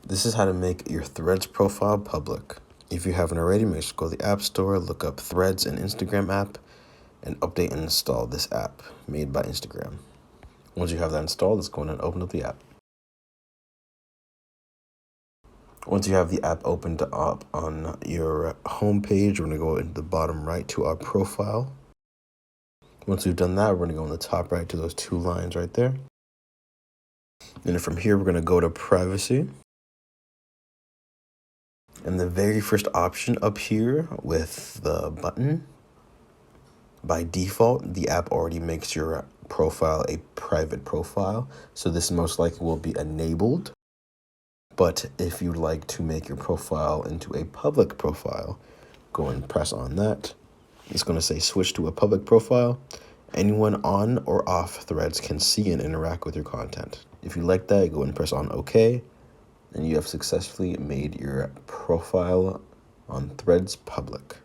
This is how to make your Threads profile public. If you haven't already, make sure to go to the App Store, look up Threads and Instagram app, and update and install this app made by Instagram. Once you have that installed, let's go in and open up the app. Once you have the app opened up on your home page, we're going to go into the bottom right to our profile. Once we've done that, we're going to go on the top right to those two lines right there. And from here, we're going to go to privacy. And the very first option up here with the button, by default, the app already makes your profile a private profile. So this most likely will be enabled. But if you'd like to make your profile into a public profile, go and press on that. It's going to say switch to a public profile. Anyone on or off Threads can see and interact with your content. If you like that, go and press on OK. And you have successfully made your profile on Threads public.